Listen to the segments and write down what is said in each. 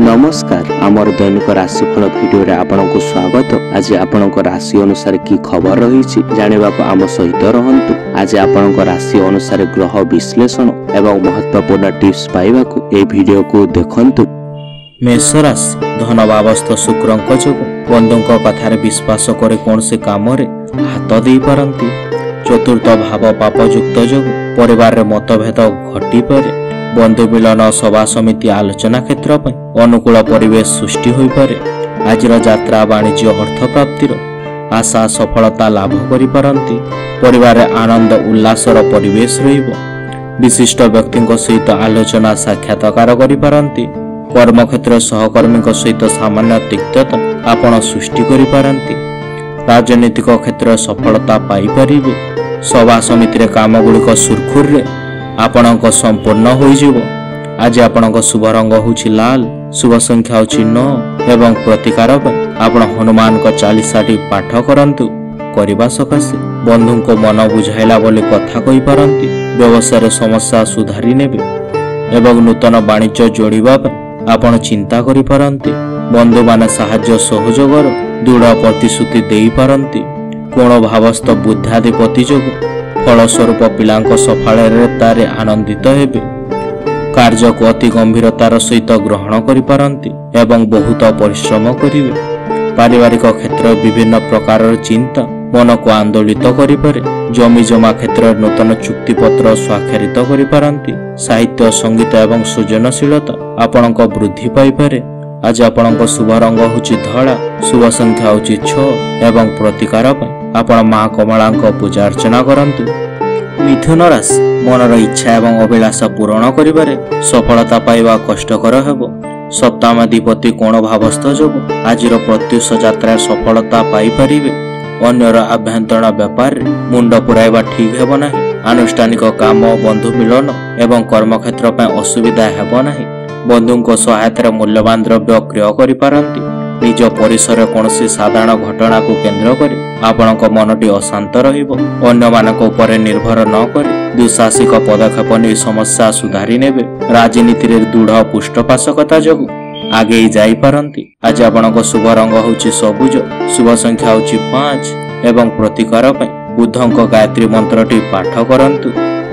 नमस्कार आमर दैनिक राशिफल भिडियो रे आपनको स्वागत। आज आपनक राशि अनुसार की खबर रही जानिबा को आम सहित रहंतु। आज आपनक राशि अनुसार ग्रह विश्लेषण एवं महत्वपूर्ण टिप्स पाइबा को ए वीडियो को देखंतु। मेष राशि धन भावस्थ शुक्रंक जोगु बंधुंक कथार विश्वास करे कौन से काम रे हाथ दे पारंती। चतुर्थ भाव पापयुक्त जोगु परिवार रे मतभेद घटी पारे। बंधु मिलन सभा समिति आलोचना क्षेत्र पर अनुकूल परिवेश सृष्टि हो पारे। आज यात्रा वाणिज्य अर्थ प्राप्तिर आशा सफलता लाभ करि पारंती। परिवार आनंद उल्लासर परिवेश रहिबो। विशिष्ट व्यक्ति सहित आलोचना साक्षात्कार करि पारंती। कर्म क्षेत्र सहकर्मी सहित सामान्य तिक्तता आपण सृष्टि करि पारंती। राजनीतिक क्षेत्र सफलता पाई परिबे। सभा समिति काम गुड़िक सुरखुर रे आपणक संपूर्ण होइजिवो। आज आपणक शुभ रंग होछि लाल, शुभ संख्या होछि 9 एवं प्रतिकार आपण हनुमान को चालीसाटी पाठ करंतु। करबा सकाशे बंधु को मन बुझाइला बोली कथा कहि पारंती। व्यवसाय समस्या सुधारी नेबे एवं नूतन वाणिज्य जोड़िबा आपण चिंता करि पारंती। बंधु माने साहाय्य सहयोगर दृढ़ प्रतिश्रुति देई पारंती। कोण भावस्थ बुद्धाधिपति जोगु फलस्वरूप पिलांको सफलतारे आनंदित हेबे। कार्य को अति गंभीरतार सहित ग्रहण करि पारंती एवं बहुत परिश्रम करिवे। पारिवारिक क्षेत्र विभिन्न प्रकार चिंता मन को आंदोलित करि पारे। जमी जमा क्षेत्र नूतन चुक्ति पत्र स्वाक्षरित करि पारंती। साहित्य संगीत एवं सृजनशीलता आपणक वृद्धि पाई पारे। आज आपणक शुभ रंग होछि धला, शुभ संख्या होछि 6 एवं प्रतिकार पय आपण मां कमलांक पूजा अर्चना करंतु। मिथुन राशि मनर इच्छा एवं अभिलाषा पूर्ण करिबारे सफलता पाइबा कष्टकर हेबो। सप्तमाधिपति कोण भावस्थ जोगु आजिर प्रत्युष यात्रा सफलता पाई परिबे। अन्यर आभ्यंतरण व्यापार रे मुंड पुराइबा ठीक हेबो नाही। आनुष्ठानिक काम बंधु मिलन एवं कर्म क्षेत्र पय असुविधा हेबो नाही। बंधुंको सहायतार मूल्यवान द्रव्य क्रय करि पारंती। निज परिसर कौनसी साधारण घटना को केंद्र करी आपणक मनटी अशांत रहिबो। अन्य मानक ऊपर निर्भर न करी दुशासिक पदक्षेप नहीं समस्या सुधारी नेबे। राजनीति रे दृढ़ पुष्टपाशकता जोगु आगे जाई पारंती। आज आपणक शुभ रंग होछि सबुज, शुभ संख्या होछि 5 एवं प्रतिकार पय बुद्धंक गायत्री मंत्रटी पाठ करंतु।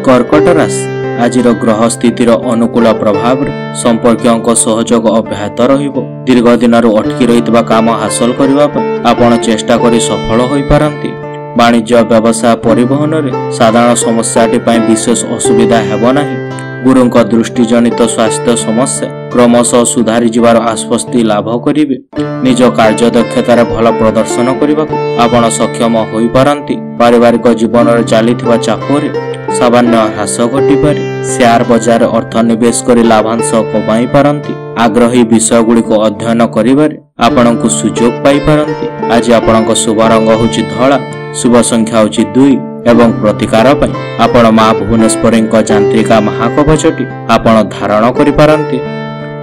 कर्कट राशि आजिर ग्रह स्थितिर अनुकूल प्रभाव संपर्क सहयोग अब्याहत रहिबो। दीर्घ दिन अटकी रहितबा काम हासिल करबा आपण चेष्टा करी सफल होई पारंती। वाणिज्य व्यवसाय परिवहन रे साधारण समस्याटी पय विशेष असुविधा हेबो नाही। गुरुंक दृष्टि जनित स्वास्थ्य समस्या क्रमशः सुधारी जिवार आश्वस्ति लाभ करिवे। निज कार्य दक्षतार भल प्रदर्शन करबा आपण सक्षम होई पारंती। पारिवारिक जीवन रे चलीथिबा चापरे सामान्य ह्रास घटी पारे। शेयर बाजार अर्थ निवेश करी लाभांश कमाई पारंती। आग्रही विषय गुड़िक अध्ययन करिबारे आपणको सुजोग पाई पारंती। आज आपणक शुभ रंग होछि धला, शुभ संख्या होछि 2 एवं प्रतिकार पय आपण मां भुवनेश्वरींक जांत्रिका महाकवचटी आपण धारण करि पारंती।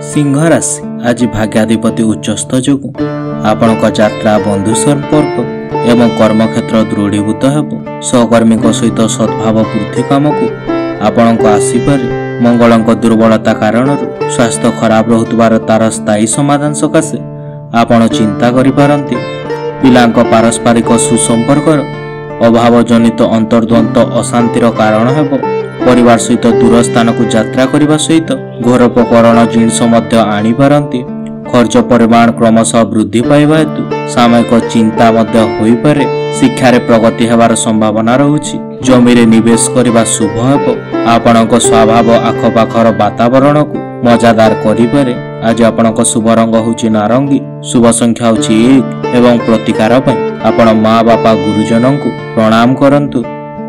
सिंह राशि आज भाग्याधिपति उच्चस्थ जोगु आपणक यात्रा बंधु संपर्क एवं कर्म क्षेत्र दृढ़ीभूत हेबो। सहकर्मी सहित सद्भाव वृद्धि काम को आपणक आसीपारे। मंगलंक दुर्बलता कारण स्वास्थ्य खराब रहुतबार तार स्थायी समाधान सकाशे आपण चिंता करि पारंती। पिलांक पारस्परिक सुसंपर्कर अभाव जनित अंतर्द्वंद अशांतिर कारण हेबो। परिवार सहित दूर स्थान को यात्रा करने सहित घरोपकरण जिनिष आनी पारंती। खर्च परिमाण क्रमशः वृद्धि पाइबा हेतु सामयिक चिंता होई पारे। शिक्षा रे प्रगति हेबार संभावना रहुछि। जमी रे निवेश करबा शुभ हेबो। आपणक स्वभाव आखपाखर वातावरण को मजादार करि पारे। आज आपणक शुभ रंग होछि नारंगी, शुभ संख्या होछि 1 एवं प्रतिकार पय आपण मां बापा गुरुजन को प्रणाम करंतु।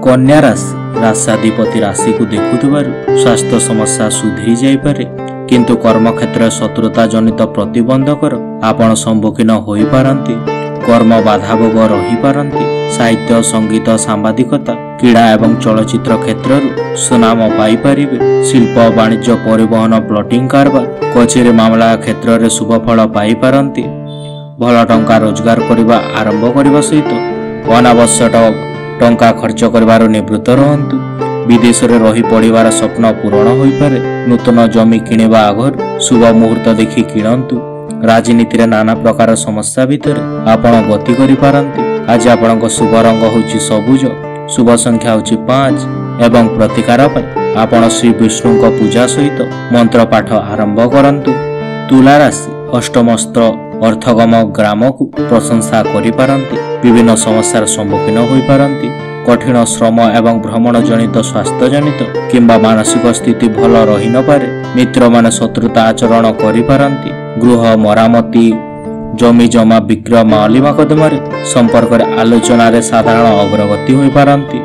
कन्या राशि राशाधिपति राशि को देखुथिबारु स्वास्थ्य समस्या सुधरी जाई पारे, किंतु कर्म क्षेत्र शत्रुता जनित प्रतिबंधकर आपण सम्मुखीन होई पारंती। कर्म बाधा भोग रही पारंती। साहित्य संगीत सांबादिकता क्रीड़ा एवं चलचित्र क्षेत्र सुनाम पाई पारिबे। शिल्प वाणिज्य परिवहन प्लॉटिंग कारबार कचेरी मामला क्षेत्र रे शुभ फल पाई पारंती। भल टंका रोजगार करबा आरंभ करबा सहित अनावश्यक टंका खर्च करबार निवृत्त रहंतु। विदेश रे रही पड़िबार स्वप्न पूरण होई पारे। नूतन जमी किनिबा आगर शुभ मुहूर्त देखि किणंतु। राजनीति रे नाना प्रकार समस्या भितर आपण गति करि पारंती। आज आपणक शुभ रंग होछि सबुज, शुभ संख्या होछि 5 एवं प्रतिकार पय आपण श्री विष्णु को पूजा सहित मंत्र पाठ आरंभ करंतु। तुला राशि अष्टमस्त्र अर्थगम ग्राम को प्रशंसा करि पारंती। विभिन्न समस्यार सम्मुखीन होई पारंती। कठिन श्रम एवं भ्रमण जनित स्वास्थ्य जनित किंबा मानसिक स्थिति भल रही न पारे। मित्र माने शत्रुता आचरण करि पारंती। गृह मरामती जमी जमा विक्रय माली मकदमारे संपर्क आलोचना रे साधारण अग्रगति होई पारंती।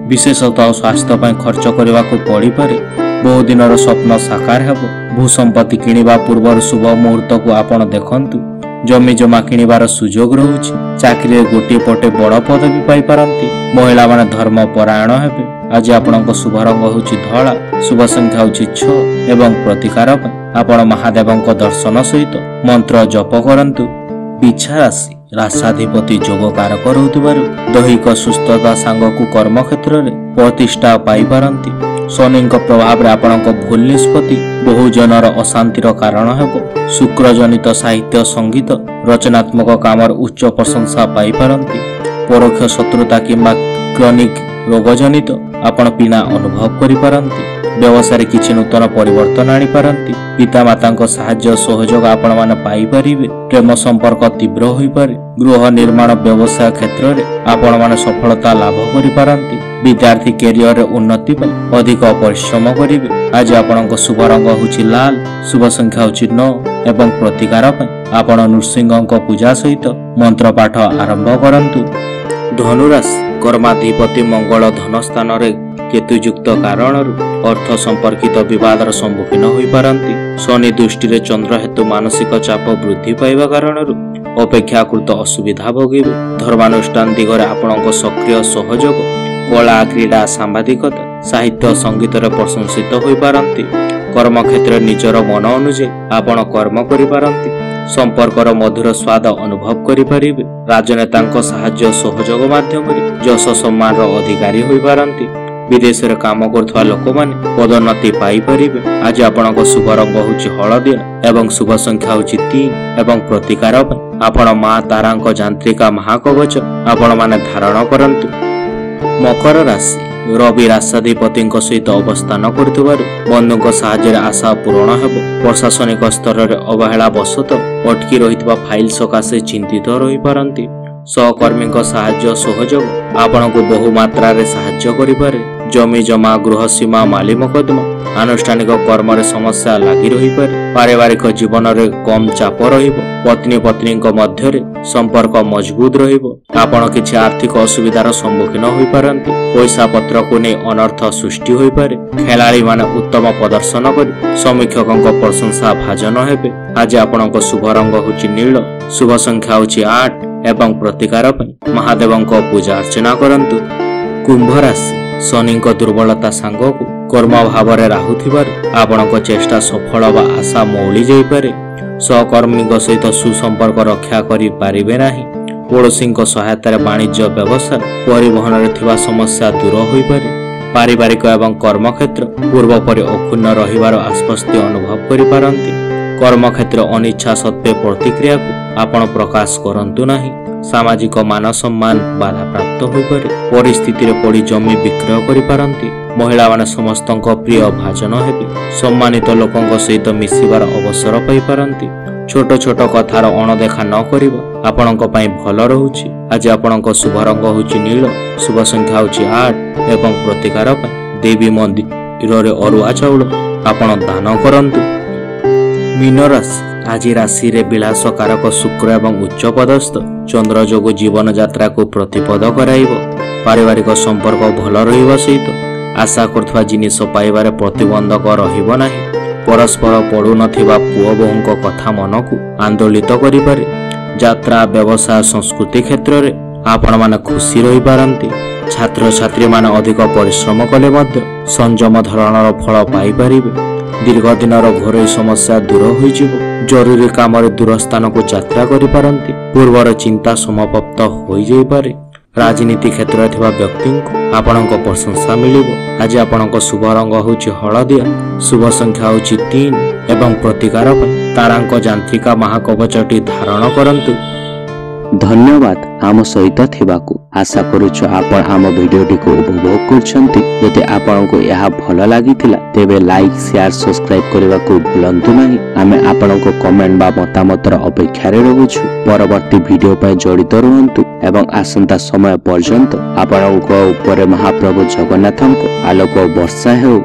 विशेषतः स्वास्थ्य पर खर्च करने को पड़ी पारे। बहु दिन स्वप्न साकार हेब। भूसंपत्ति किनिबा पूर्व शुभ मुहूर्त को आपण देखंतु। जमी जमा किनिबार सुजोग रहुछि। चाकरी गोटे पटे बड़ पदवी पाई पारंती। महिला माने धर्म परायण हेबे। आज आपणक शुभ रंग होछि धला, शुभ संख्या होछि 6 एवं प्रतिकार आपण महादेवंक दर्शन सहित मंत्र जप करंतु। बिछा राशि राशाधिपति जोग कारक रहुथिबारु दैहिक सुस्थता सांगकु कर्म क्षेत्र में प्रतिष्ठा पाई पारंती। शनि प्रभाव रे आपणक भूल निष्पत्ति बहु जनर अशांतिर कारण हेब। शुक्र जनित साहित्य संगीत रचनात्मक कामर उच्च प्रशंसा पाई पारंती। परोक्ष शत्रुता किंबा क्रॉनिक रोग जनित आपण पीड़ा अनुभव करि पारंती। व्यवसाय किछि नूतन परिवर्तन आनी पारंती। पिता माता साहाय्य सहयोग आपण माने पाई परिबे। प्रेम संपर्क तीव्र होई पारे। गृह निर्माण व्यवसाय क्षेत्र में आपण माने सफलता लाभ करि पारंती। विद्यार्थी कैरियर रे उन्नति पर अधिक परिश्रम करिवे। आज आपणक शुभ रंग होछि लाल, शुभ संख्या होछि 9 एवं प्रतिकार पर आपण नृसिंहଙ୍କ पूजा सहित मंत्र पाठ आरंभ करंतु। धनुराशि कर्माधिपति मंगल धन स्थान रे केतुयुक्त कारण अर्थ संपर्कित विवादर सम्मुखीन होई पारंती। शनि दृष्टि रे चंद्र हेतु मानसिक चाप वृद्धि पाइबा कारण अपेक्षाकृत असुविधा भोगिबे। धर्मानुष्ठान दिगरे आपणक सक्रिय सहयोग कला क्रीड़ा सांबादिकता साहित्य संगीत रे प्रशंसित होई पारंती। कर्म क्षेत्र निजर मन अनुसार आपण कर्म करि पारंती। संपर्कर मधुर स्वाद अनुभव करि परिबे। राजनेतांक साहाय्य सहयोग माध्यम यश सम्मान अधिकारी होई पारंती। विदेश रे काम करथवा लोक माने पदोन्नति पाई परिबे। आज आपणक शुभ रंग होछि हळदिया एवं शुभ संख्या होछि 3 एवं प्रतिकार आपण मां तारांक जांत्रिका महाकवच आपण माने धारण करंतु। मकर राशि रवि राशाधिपति सहित अवस्थान करथिबारु बंधुक साहाय्य आशा पूर्ण हेब। प्रशासनिक स्तर रे अवहेला बसत अटकी रहितबा फाइल सकाशे चिंतित रहि पारंती। सहकर्मी साहाय्य सहयोग आपण को बहु मात्रा रे साहाय्य करि पारे। जमी जमा गृह सीमा माली मकदमा आनुष्ठानिक कर्म रे समस्या लागि रहि पारे। पारिवारिक जीवन रे कम चाप रहिबो। पत्नी पत्नी मध्य रे संपर्क मजबूत रहिबो। आपण किछि आर्थिक असुविधार सम्मुखीन होई पारंती। पैसा पत्र को नै अनर्थ सृष्टि होई पारे। खेलाड़ी माने उत्तम प्रदर्शन करि समीक्षकक प्रशंसा भाजन हेबे। आज आपणक शुभ रंग होछि नील, शुभ संख्या होछि 8 एवं प्रतिकार महादेवंक पूजा अर्चना करंतु। कुंभ राशि शनि दुर्बलता सांगकु कर्म भाव रे राहु थिबार आपणक चेष्टा सफल बा आशा मौली जाई पारे। सहकर्मी सहित सुसंपर्क रक्षा करि पारिबे नाही। पड़ोशी सहायता वाणिज्य व्यवसाय परिवहन रे थिबा समस्या दूर होई पारे। पारिवारिक एवं कर्म क्षेत्र पूर्व परि अक्षुण्ण रहिबार आश्वस्ति अनुभव करि पारंती। कर्म क्षेत्र अनिच्छा सत्वे प्रतिक्रिया को आपण प्रकाश करंतु नाही। सामाजिक मान सम्मान बाधा प्राप्त होई पारे। परिस्थिति रे पड़ी जमी विक्रय करि पारंती। महिला माने समस्तंक प्रिय भाजन हेबे। सम्मानित लोकंक सहित मिसिबार अवसर पाई पारंती। छोट छोट कथार अणदेखा न करिबा आपणक पई भल रहुछि। आज आपणक शुभ रंग होछि नील, शुभ संख्या होछि 8 एवं प्रतिकार पई देवी मंदिर रे अरुआ चाउल आपण दान करंतु। मीन राशि आज राशि रे विलास कारक शुक्र एवं उच्च पदस्थ चंद्र जोग जीवन यात्रा को प्रतिपद कराइबो। पारिवारिक संपर्क भल रहिबा सहित आशा करथवा जिनिस पाइबारे प्रतिबंधक रहिबो नाही। परस्पर पड़ू नथिबा पुओ बहुंक कथा मन को आंदोलित करि पारे। यात्रा व्यवसाय संस्कृति क्षेत्र रे आपण माने खुशी रहि पारंती। छात्र छात्री माने अधिक परिश्रम कले मध्य संयम धरणर फल पाई पारिबे। दीर्घ दिनर घरोई समस्या दूर होई जिवो। जरूरी काम रे दूर स्थान को यात्रा करि पारंती। पूर्वर चिंता समाप्त होई जाई पारे। ରାଜନୀତି କ୍ଷେତ୍ରରେ ଥିବା ବ୍ୟକ୍ତିଙ୍କୁ ଆପଣଙ୍କ ପ୍ରଶଂସା ମିଳିବ। ଆଜି ଆପଣଙ୍କ ଶୁଭ ରଙ୍ଗ ହେଉଛି ହଳଦିଆ, ଶୁଭ ସଂଖ୍ୟା ହେଉଛି 3 ଏବଂ ପ୍ରତିକାର ପାଇଁ ତାରାଙ୍କ ଯାନ୍ତ୍ରିକା ମହାକବଚଟି ଧାରଣ କରନ୍ତୁ। ଧନ୍ୟବାଦ ଆମ ସହିତ ଥିବାକୁ। ଆଶା କରୁଛୁ ଆପଣ ଆମ ଭିଡ଼ିଓଟିକୁ ଉପଭୋଗ କରୁଛନ୍ତି। ଯଦି ଆପଣଙ୍କୁ ଏହା ଭଲ ଲାଗିଥିଲା ତେବେ ଲାଇକ୍, ସେୟାର, ସବସ୍କ୍ରାଇବ୍ କରିବାକୁ ଭୁଲନ୍ତୁ ନାହିଁ। ଆମେ ଆପଣଙ୍କ କମେଣ୍ଟ ବା ମତାମତର ଅପେକ୍ଷାରେ ରହୁଛୁ। ପରବର୍ତ୍ତୀ ଭିଡ଼ିଓ ପାଇଁ ଜଡ଼ିତ ରୁହନ୍ତୁ ଏବଂ ଆସନ୍ତା ସମୟ ପର୍ଯ୍ୟନ୍ତ ଆପଣଙ୍କ ଉପରେ ମହାପ୍ରଭୁ ଜଗନ୍ନାଥଙ୍କ ଆଲୋକ ବର୍ଷା ହେଉ।